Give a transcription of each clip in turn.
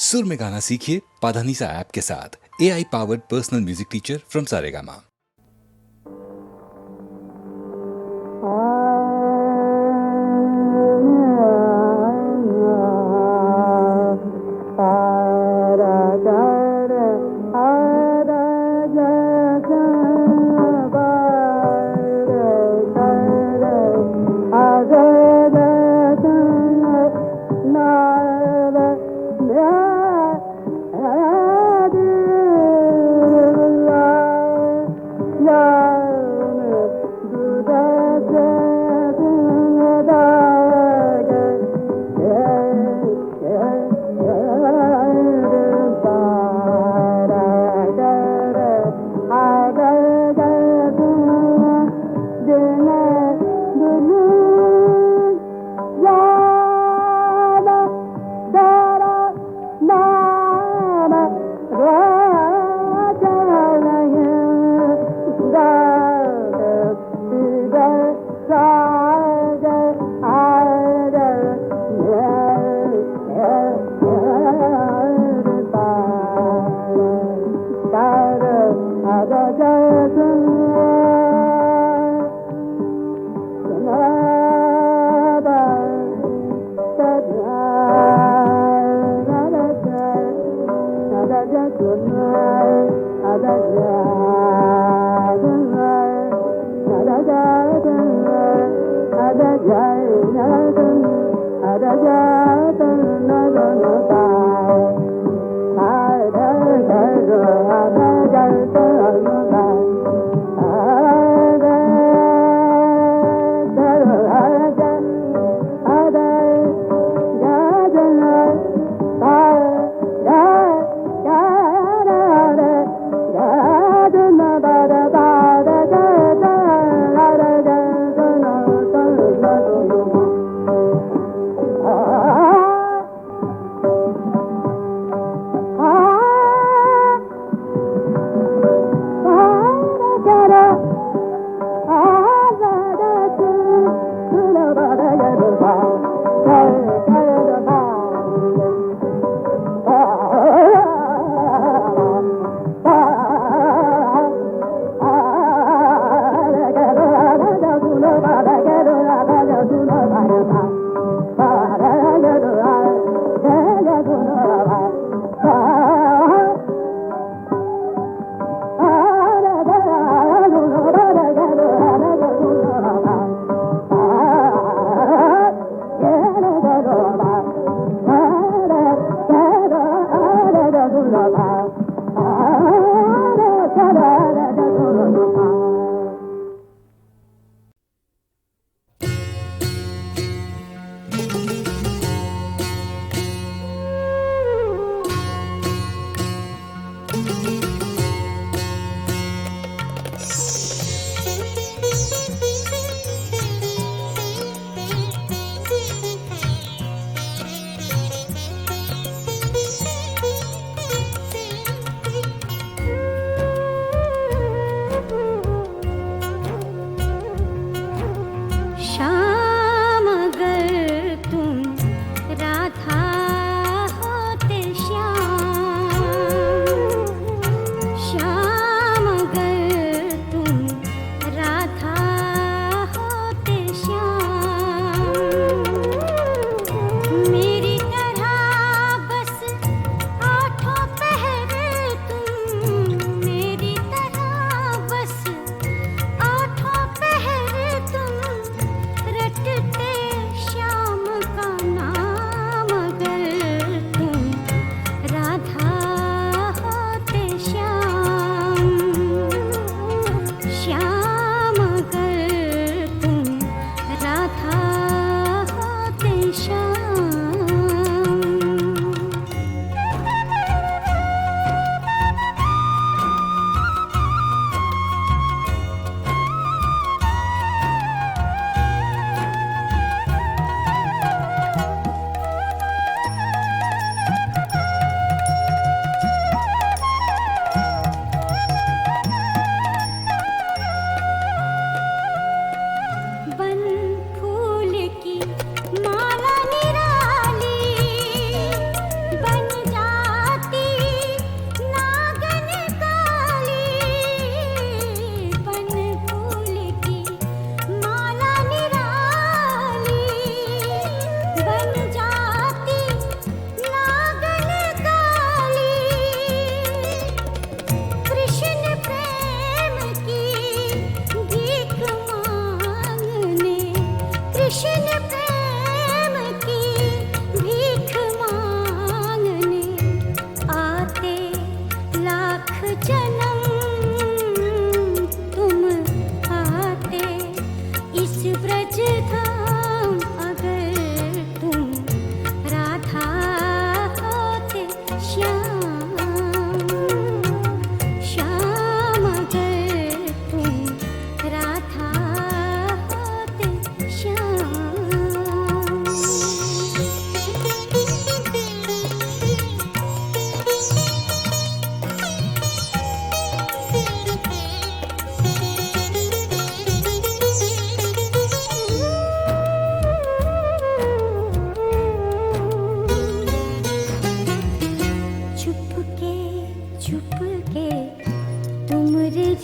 सुर में गाना सीखिए पाधानीसा ऐप के साथ। AI powered personal music teacher from Saregama.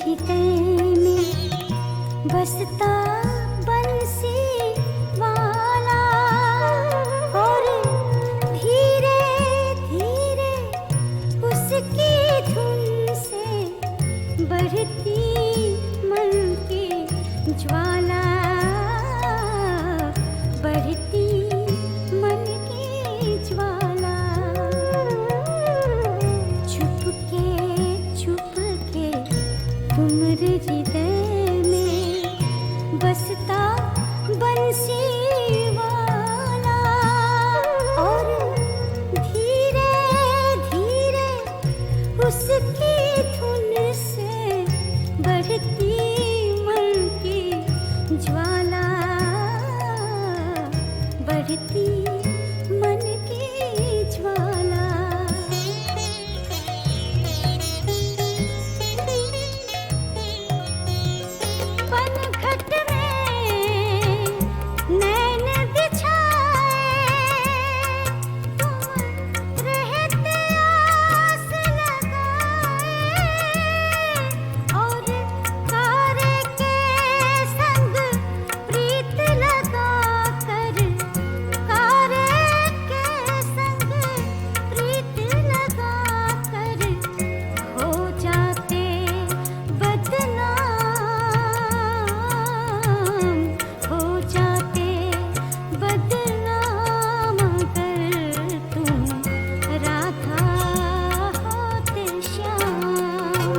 हृदय में बसता बंसी वाला, और धीरे धीरे उसकी धुन से बढ़ती मन की ज्वाला, बढ़ती मन की ज्वाला। छुपके छुपके तुम्हारे हृदय में बसता बंसी वाला, और धीरे धीरे उसकी धुन से बढ़ती मन की ज्वाला, बढ़ती मन की ज्वाला। पनघट में नैन बिछाए तुम रहते आस लगाए, और कारे के संग प्रीत लगा कर, कारे के संग प्रीत लगा कर हो जाते बदनाम, हो जाते बदनाम। अगर तुम राधा होते श्याम,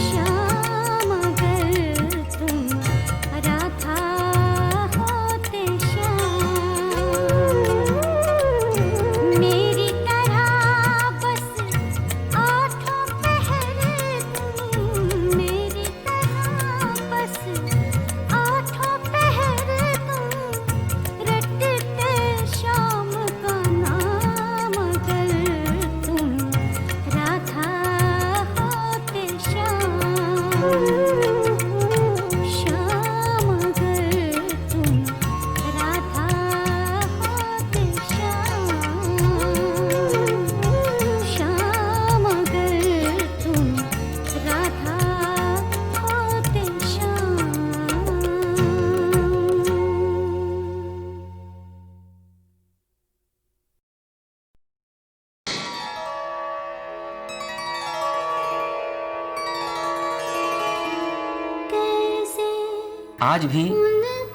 श्याम अगर तुम राधा होते श्याम, मेरी तरह बस आठों पहर तुम, मेरी तरह बस आठों पहर तुम रटते श्याम का नाम। अगर तुम राधा होते श्याम, श्याम अगर तुम राधा होते श्याम, श्याम अगर तुम राधा होते श्याम। कैसे आज भी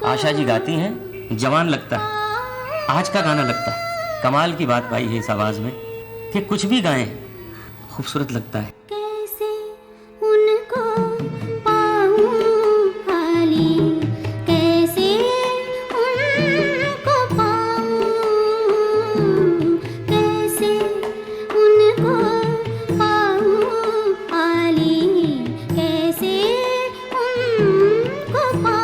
आशा जी गाती हैं, जवान लगता है, आज का गाना लगता है। कमाल की बात पाई है इस आवाज़ में कि कुछ भी गाएं खूबसूरत लगता है। कैसे उनको पाऊं हाली, कैसे उनको पाऊं, कैसे उनको पाऊं हाली, कैसे उनको पाऊं।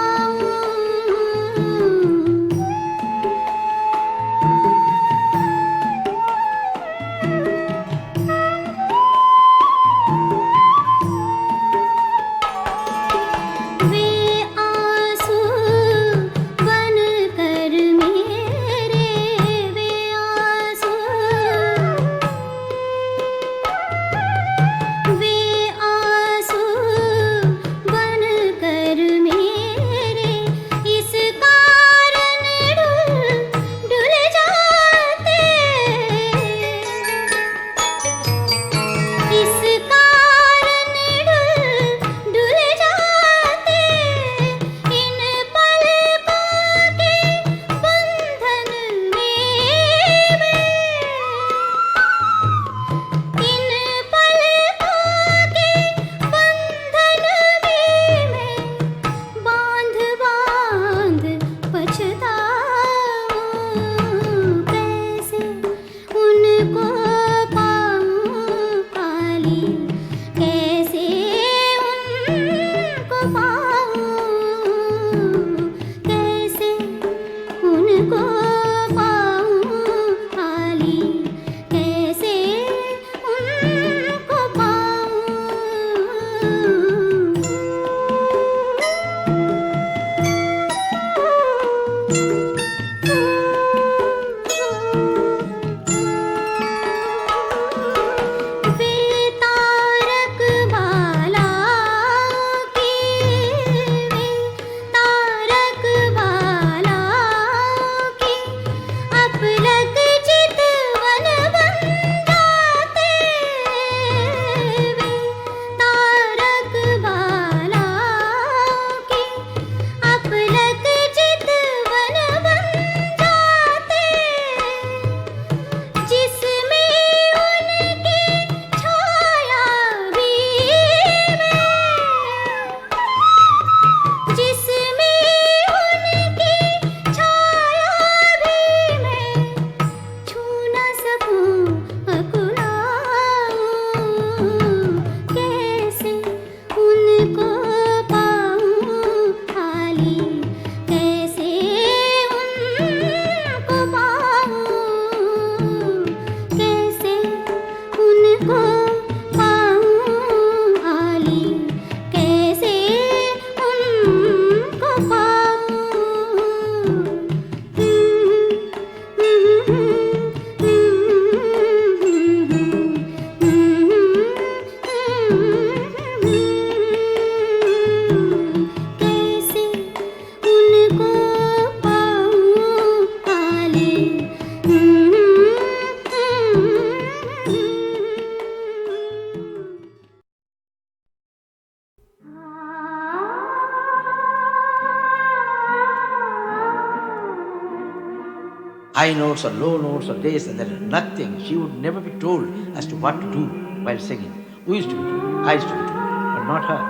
high notes or low notes or this and that. Nothing. She would never be told as to what to do while singing. We used to be told. I used to be told. But not her.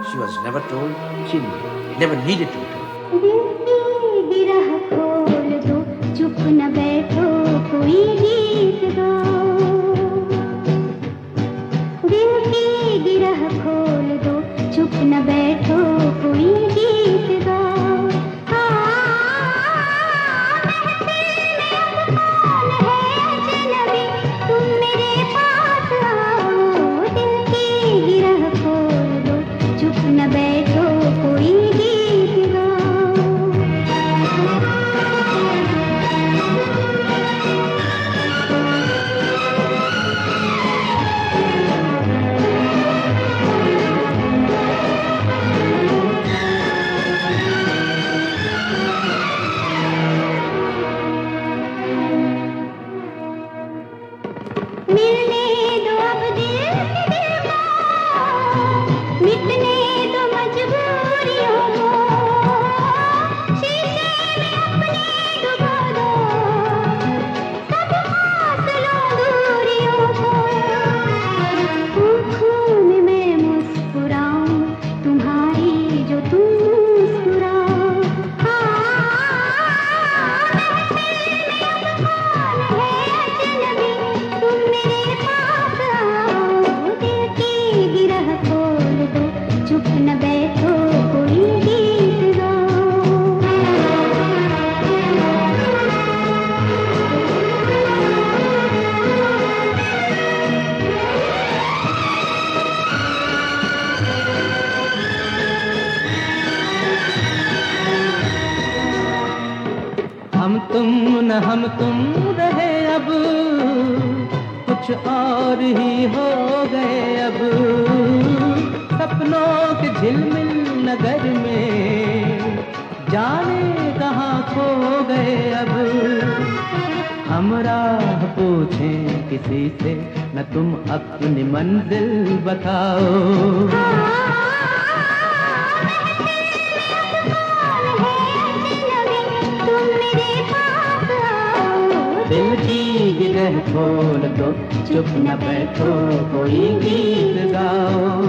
She was never told. She never needed to be told. दिल की गिरह खोल दो, चुप न बैठो, कोई गीत गाओ। दिल की गिरह खोल दो, चुप न बैठो, कोई गीत गाओ। तुम मेरे पास आओ, दिल की गिरह खोल दो, चुप न बैठो, कोई गीत गाओ। मिलने दो अब दिल से दिल को, मिटने दो मजबूरियों को, शीशे में अपने डुबो दो, सब फासलों दूरियों को। आँखों में मैं मुस्कुराऊं, तुम्हारी जो तुम मुस्कुराओ। तुम मेरे पास आओ, दिल की गिरह खोल दो, चुप न बैठो, कोई गीत गाओ। हम तुम न हम तुम रहे अब, कुछ और ही हो गए अब। सपनों के झिलमिल नगर में जाने कहाँ खो गए अब। हम राह पूछें किसी से, न तुम अपनी मंजिल बताओ। दिल की गिरह खोल दो, चुप न बैठो, कोई गीत गाओ।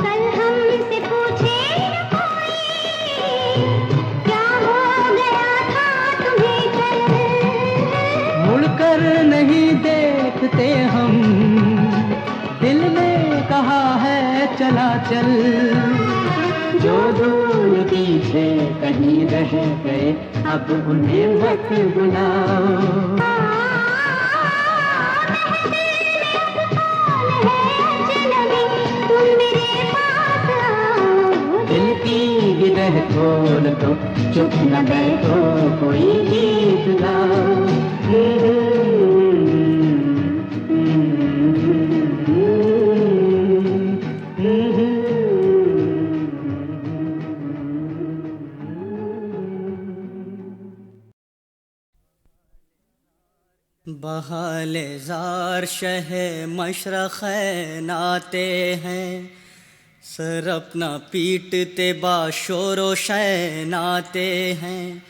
कल हमसे पूछे न कोई, क्या हो गया था तुम्हें कल। मुड़कर नहीं देखते हम, दिल ने कहा है चला चल। जो दूर पीछे कहीं रह गए, अब उन्हें मत बुलाओ। तुम मेरे पास आओ, दिल की गिरह खोल दो, चुप न बैठो, कोई गीत गाओ। बहाले जार शहे मशरक़ नाते हैं, सर अपना पीटते बाशोरो शैनाते हैं।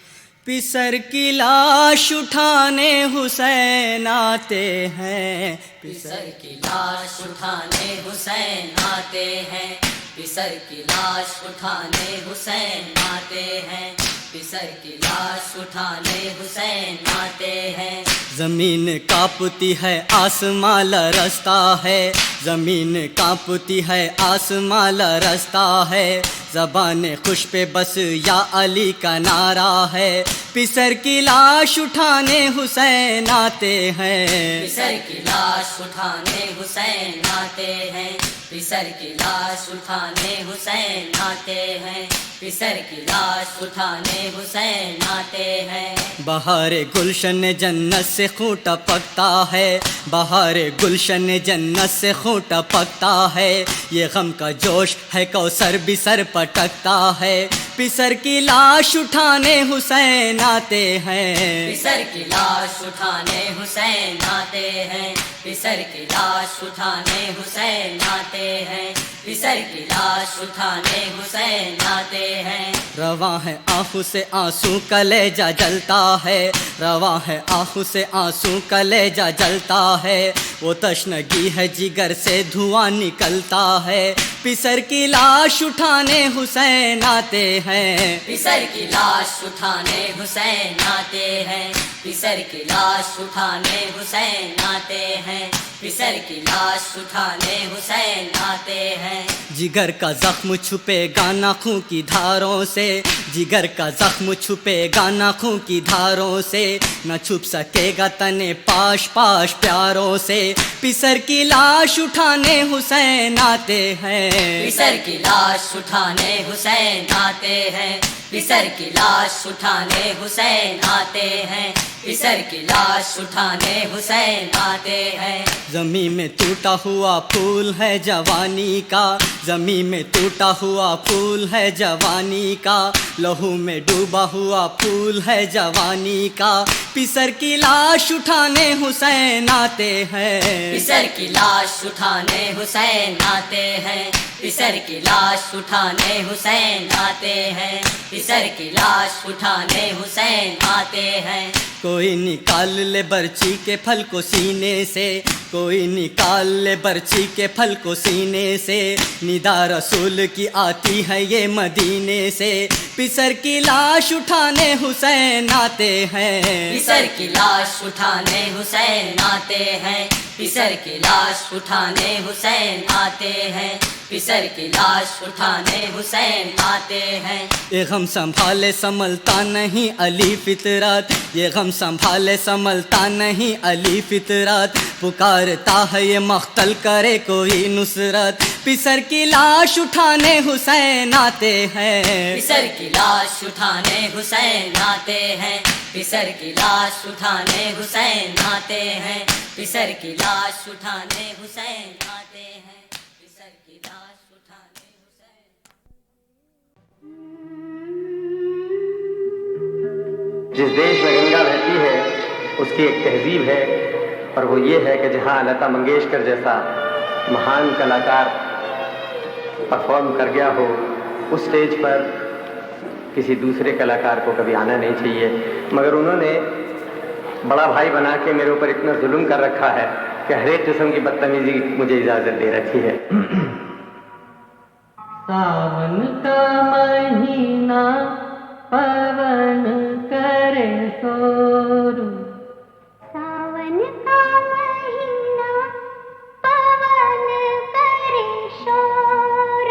पिसर की लाश उठाने हुसैन आते हैं, पिसर की लाश उठाने हुसैन आते हैं, पिसर की लाश उठाने हुसैन आते हैं, पिसर की लाश उठाने हुसैन आते हैं। ज़मीन कांपती है आसमां लरसता है, ज़मीन कांपती है आसमां लरसता है। ज़बान खुश पे बस या अली का नारा है, पिसर की लाश उठाने हुसैन आते हैं, पिसर की लाश उठाने हुसैन आते हैं, पिसर की लाश उठाने हुसैन आते हैं, पिसर की लाश उठाने हुसैन आते हैं। बहार गुलशन जन्नत से खूंटा पकता है, बहार गुलशन जन्नत से खूंटा पकता है। ये गम का जोश है कौसर भी सर पटकता है, पिसर की लाश उठाने हुसैन आते हैं। पिसर की लाश उठाने हुसैन आते हैं, पिसर की लाश उठाने हुसैन आते हैं, पिसर की लाश उठाने हुसैन आते हैं। रवा है आंखों से आंसू कलेजा जलता है, रवा है आंखों से आंसू कलेजा जलता है। वो तशनगी है जिगर से धुआं निकलता है, पिसर की लाश उठाने हुसैन आते हैं। पिसर की लाश उठाने हुसैन आते हैं, पिसर की लाश उठाने हुसैन आते हैं, पिसर की लाश उठाने हुसैन आते हैं। जिगर का जख्म छुपेगा नाखून की धारों से, जिगर का जख्म छुपेगा नाखून की धारों से। न छुप सकेगा तने पाश पाश प्यारों से, पिसर की लाश उठाने हुसैन आते हैं। पिसर की लाश उठाने हुसैन आते हैं, पिसर की लाश उठाने हुसैन आते हैं, पिसर की लाश उठाने हुसैन आते हैं। ज़मीन में टूटा हुआ फूल है जवानी का, ज़मीन में टूटा हुआ फूल है जवानी का। लहू में डूबा हुआ फूल है जवानी का, पिसर की लाश उठाने हुसैन आते हैं। पिसर की लाश उठाने हुसैन आते हैं, पिसर की लाश उठाने हुसैन आते हैं, पिसर की लाश उठाने हुसैन आते हैं। कोई निकाल ले बर्ची के फल को सीने से, कोई निकाल ले बर्ची के फल को सीने से। निदा रसूल की आती है ये मदीने से, पिसर की लाश उठाने हुसैन आते हैं। पिसर की लाश उठाने हुसैन आते हैं, पिसर की लाश उठाने हुसैन आते हैं, पिसर की लाश उठाने हुसैन आते हैं। ये गम संभाले संभलता नहीं अली फितरत, ये गम संभाले संभलता नहीं अली फितरत। पुकारता है ये मख्तल करे कोई नुसरत, पिसर की लाश उठाने हुसैन आते हैं। पिसर की लाश उठाने हुसैन आते हैं, पिसर की लाश उठाने हुसैन आते हैं, पिसर की लाश उठाने हुसैन आते हैं, पिसर की लाश उठाने हुसैन। जिस देश में गंगा बहती है उसकी एक तहजीब है, और वो ये है कि जहाँ लता मंगेशकर जैसा महान कलाकार परफॉर्म कर गया हो, उस स्टेज पर किसी दूसरे कलाकार को कभी आना नहीं चाहिए। मगर उन्होंने बड़ा भाई बना के मेरे ऊपर इतना जुल्म कर रखा है कि हर एक किस्म की बदतमीजी मुझे इजाज़त दे रखी है। सावन का महीना पवन करे शोर, सावन का महीना पवन करे शोर,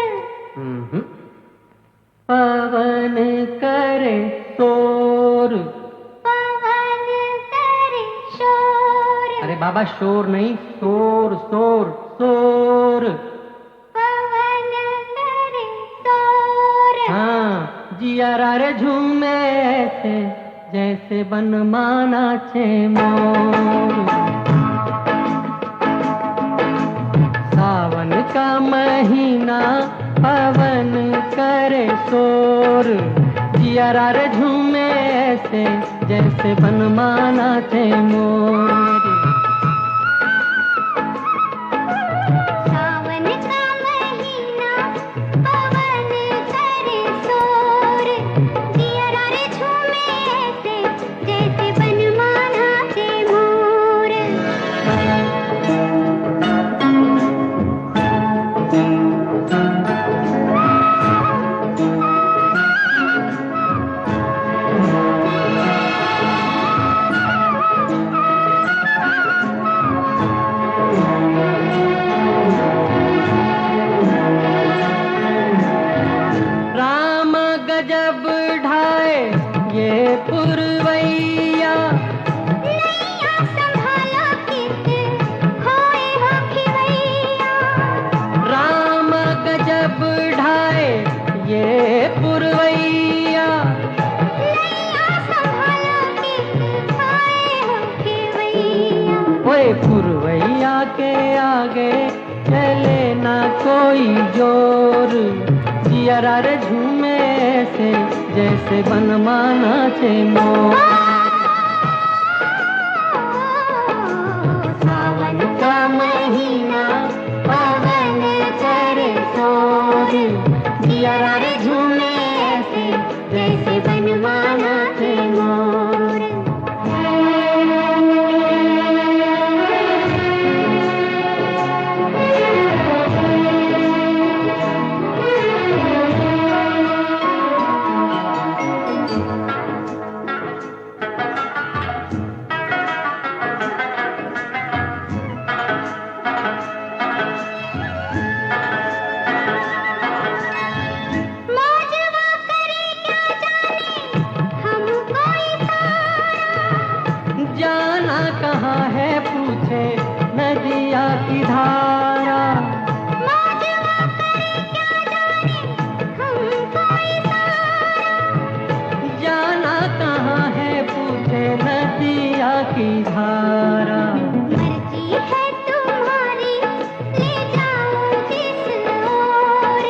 पवन करे शोर। पवन करे शोर, अरे बाबा शोर नहीं, शोर शोर शोर। पवन करे शोर। हाँ, जियारा रे झूमे ऐसे जैसे बन माना छे मोर। सावन का महीना पवन करे शोर, जियारा रे झूमे ऐसे जैसे बन माना छे मोर। सावन का महीना पवन करे शोर, जियारा रे झूमे ऐसे जैसे बनमाना से मोर। कोई जोर, जियरा रे झूमे से जैसे बनमाना चे मोर। सावन का महीना पवन करे शोर, जियरा रे झूमे से जैसे बनमाना चे मोर। जाना कहाँ है पूछे नदिया की धारा, जाना कहाँ है पूछे नदिया की धारा। मर्जी है तुम्हारी ले जाओ जिस ओर,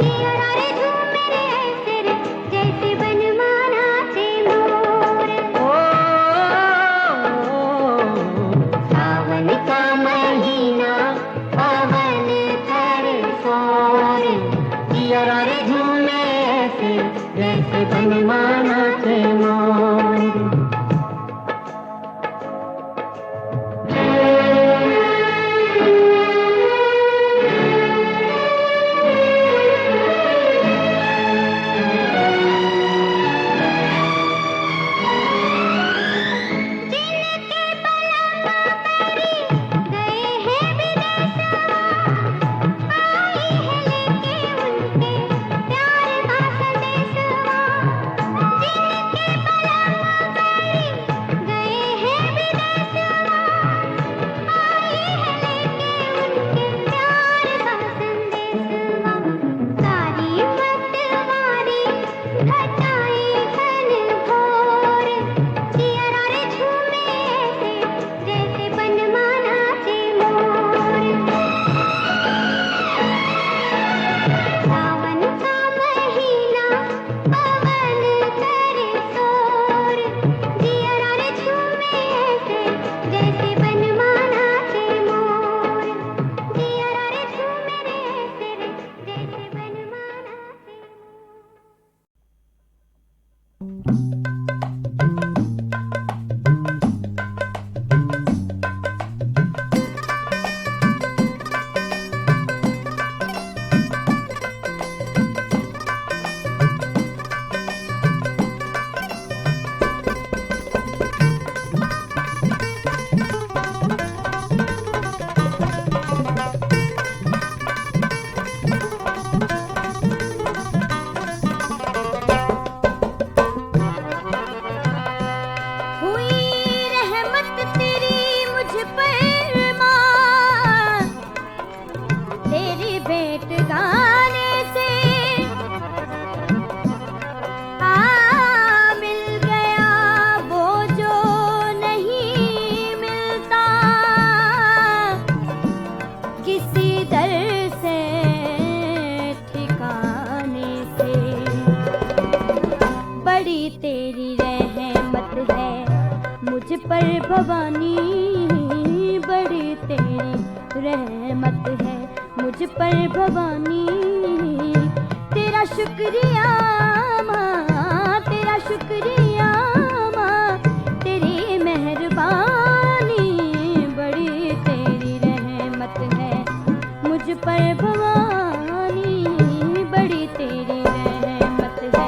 जियरा रे झूमे रे ऐसे रे जैसे बनमाना चे मोर। सावन का महीना पवन करे शोर, जियरा रे झूमे से जैसे बनमाना चे मोर। भवानी बड़ी तेरी रहमत है मुझ पर भवानी, तेरा शुक्रिया माँ, तेरा शुक्रिया माँ, तेरी मेहरबानी बड़ी तेरी रहमत है मुझ पर भवानी, बड़ी तेरी रहमत है।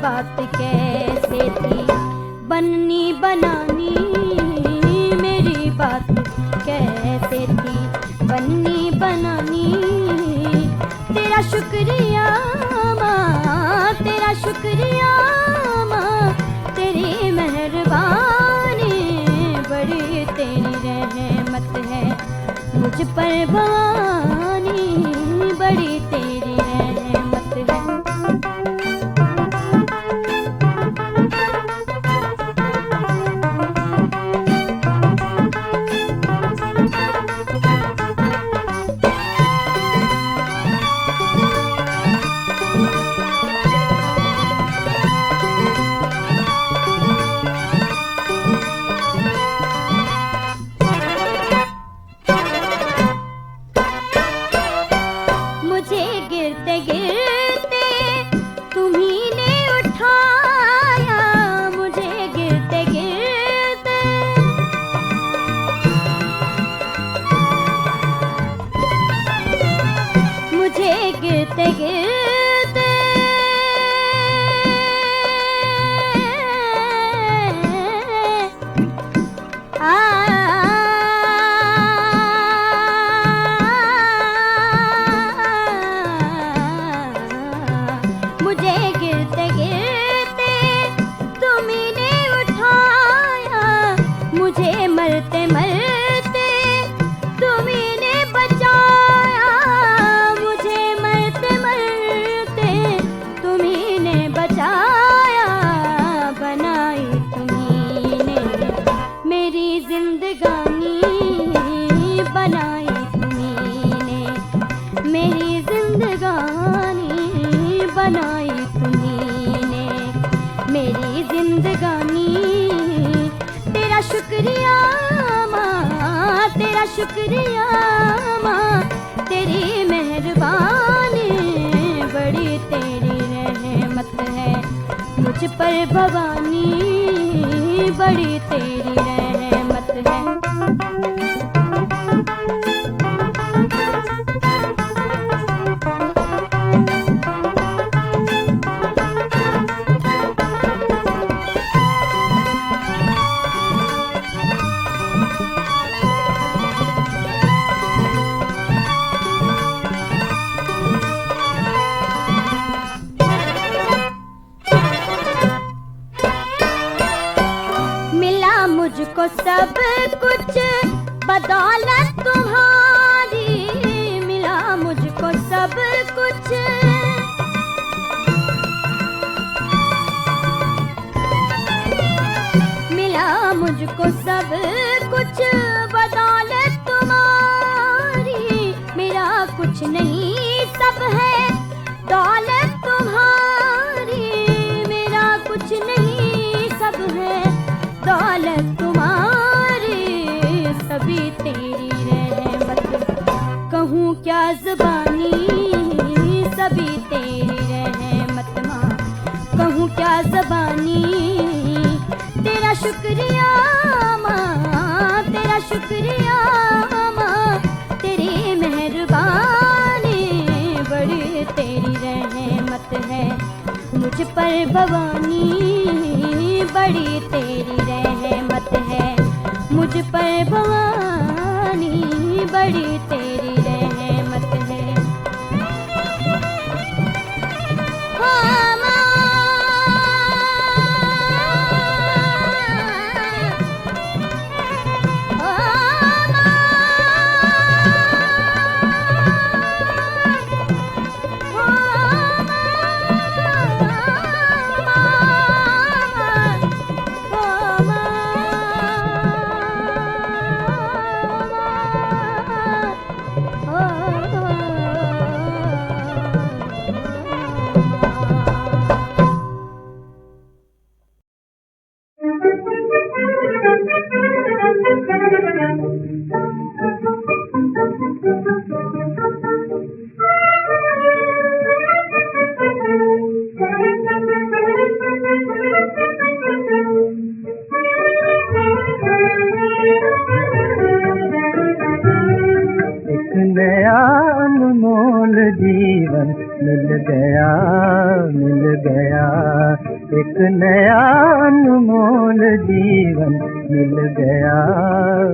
बात कैसे थी बननी बनानी, मेरी बात कैसे थी बननी बनानी। तेरा शुक्रिया माँ, तेरा शुक्रिया माँ, तेरी मेहरबानी, बड़ी तेरी रहमत है मुझ पर भवानी, बड़ी तेरी रहमत है। मुझे गिरते गिरते तुम्ही ने उठाया, मुझे गिरते गिरते मुझे गिरते गिरते मुझे गिरते गिरते तुम्ही ने उठाया, मुझे मरते मरते तुम्ही ने बचाया, मुझे मरते मरते तुम्ही ने बचाया। बनाई तुम्ही ने मेरी जिंदगानी, बनाई तुम्ही ने मेरी जिंदगानी, बनाई तुम्ही ने मेरी जिंदगानी। तेरा शुक्रिया माँ, तेरा शुक्रिया माँ, तेरी मेहरबानी, बड़ी तेरी रहमत है मुझ पर भवानी, बड़ी तेरी रहमत है। मिला मुझको सब कुछ बदौलत तुम्हारी, मिला मुझको सब कुछ मिला मुझको सब कुछ बदौलत तुम्हारी। मेरा कुछ नहीं सब है दौलत तुम्हारी, मेरा कुछ नहीं सब है दौलत तुम्हारी, सभी तेरी रहमत। कहूँ क्या ज़बानी, सभी तेरी रहमत माँ, कहूँ क्या ज़बानी। तेरा शुक्रिया माँ, तेरा शुक्रिया माँ, तेरी मेहरबानी, बड़ी तेरी रहमत है मुझ पर भवानी, बड़ी तेरी रहमत है मुझ पर भवानी, बड़ी तेरी रहमत है। हाँ माँ, हाँ माँ, अनमोल जीवन मिल गया, मिल गया। एक नया अनमोल जीवन मिल गया,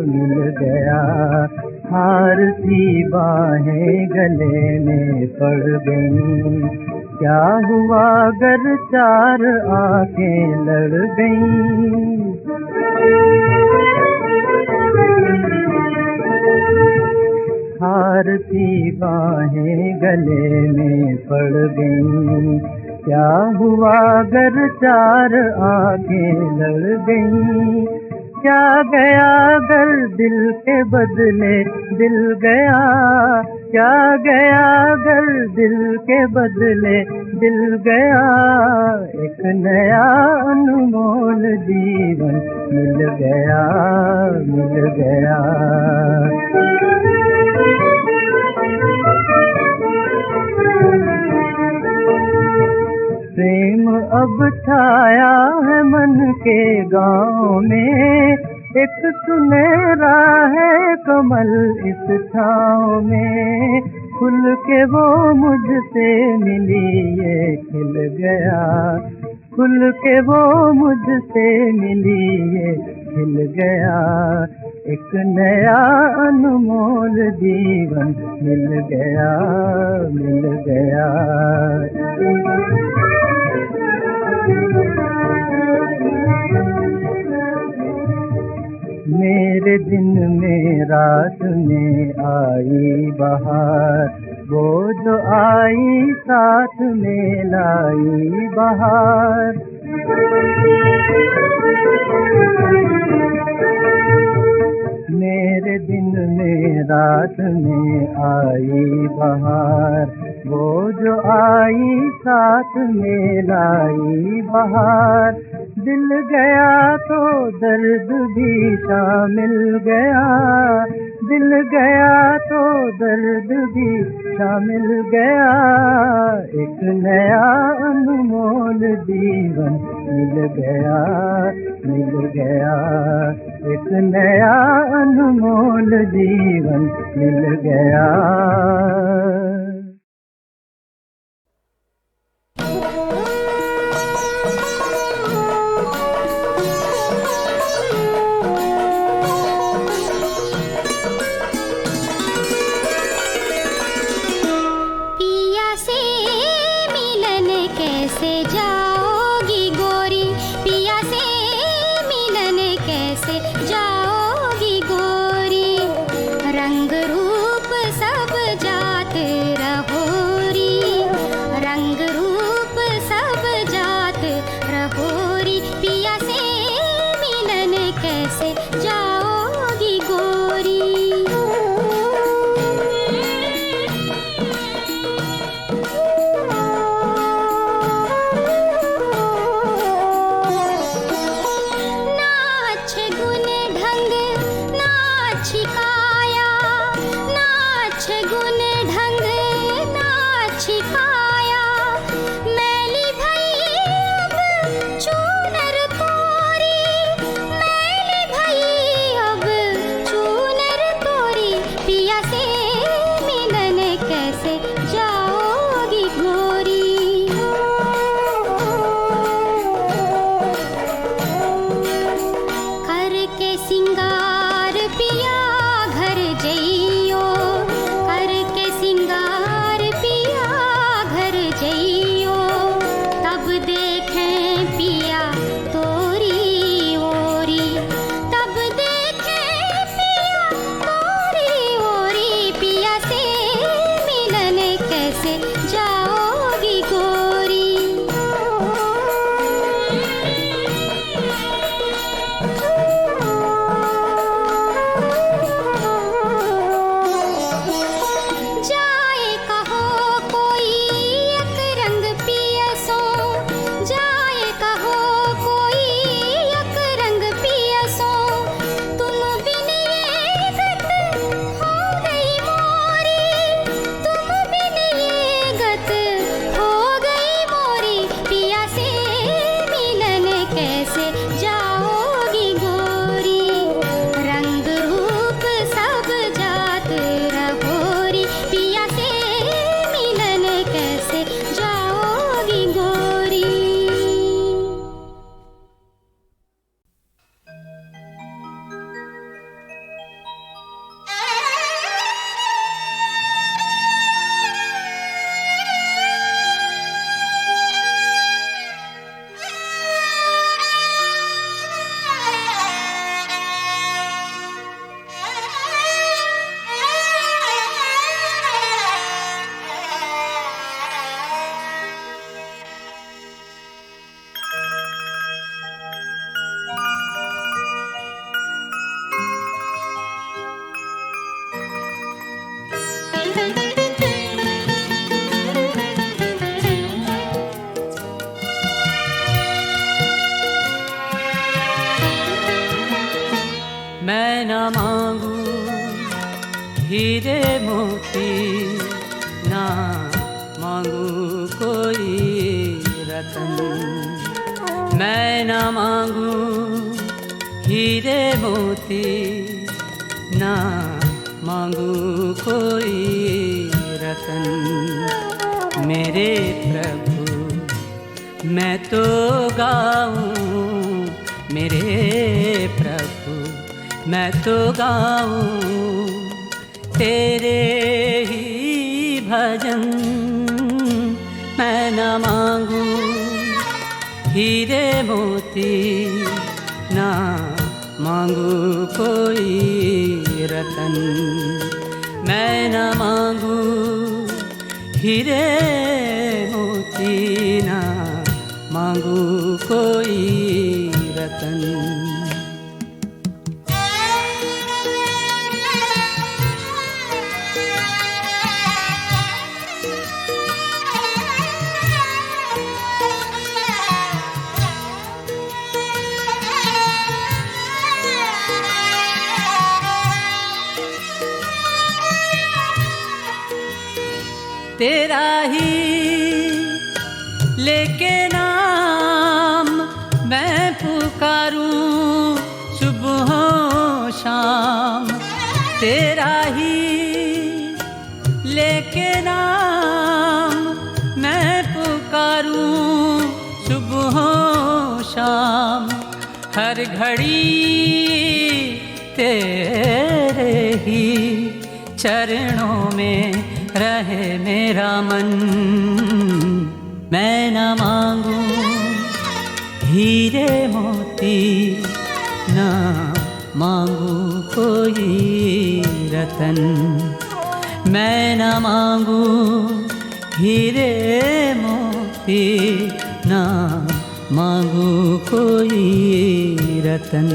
मिल गया। हार सी बाहें गले में पड़ गईं, क्या हुआ अगर चार आंखें लड़ गईं। हार सी बाहें गले में पड़ गईं, क्या हुआ अगर चार आंखें लड़ गईं। क्या गया अगर दिल के बदले दिल गया, क्या गया अगर दिल के बदले दिल गया। एक नया अनमोल जीवन मिल गया, मिल गया। प्रेम अब छाया है मन के गाँव में, एक सुनहरा है कमल इस छाँव में। खुल के वो मुझसे मिली ये खिल गया, खुल के वो मुझसे मिली ये खिल गया। एक नया अनमोल जीवन मिल गया, मिल गया। मेरे दिन में रात में आई बहार, वो जो आई साथ में लाई बहार। मेरे दिन में रात में आई बहार, वो जो आई साथ में लाई बहार। दिल गया तो दर्द भी शामिल गया, दिल गया तो दर्द भी शामिल गया। एक नया अनमोल जीवन मिल गया, मिल गया। एक नया अनमोल जीवन मिल गया। जाओगी गोरी, रंग रूप सब जात मैं ना मांगू हीरे मोती, ना मांगू कोई रतन। मैं ना मांगू हीरे मोती, ना मांगू कोई रतन। मेरे प्रभु मैं तो गाऊं, मेरे प्रभु मैं तो गाऊं तेरे ही भजन। मैं न मांगू हीरे मोती, ना मांगू कोई रतन। मैं न मांगू हीरे मोती, ना मांगू कोई रतन। तेरा ही लेके नाम मैं पुकारूं सुबह शाम। तेरा ही लेके नाम मैं पुकारूं सुबह शाम। हर घड़ी तेरे ही चरणों में रहे मेरा मन। मैं न मांगू हीरे मोती, ना मांगू कोई रतन। मैं न मांगू हीरे मोती, ना मांगू कोई रतन।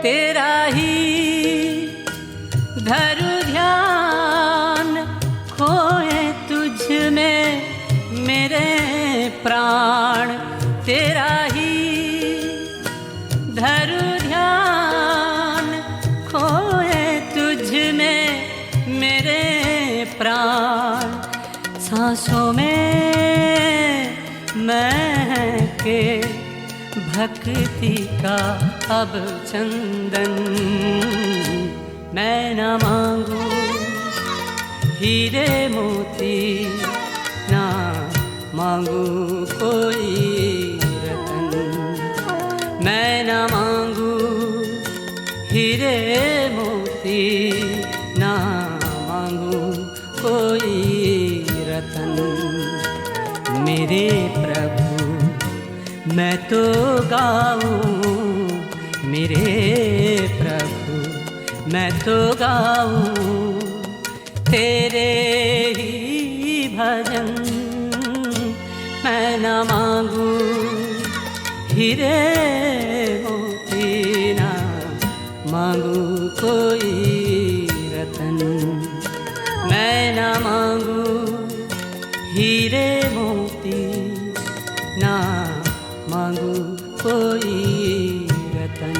तेरा ही धरु ध्यान खोए तुझ में मेरे प्राण। तेरा ही धरु ध्यान खोए तुझ में मेरे प्राण। सांसों में महके भक्ति का अब चंदन। मैं न मांगू हीरे मोती, ना मांगू कोई रतन। मैं न मांगू हीरे मोती, ना मांगू कोई रतन। मेरे प्रभु मैं तो गाऊं, मेरे प्रभु मैं तो गाऊं तेरे ही भजन। मैं न मांगू हीरे मोती, ना मांगू कोई रतन। मैं न मांगू हीरे मोती, ना मांगू कोई रतन।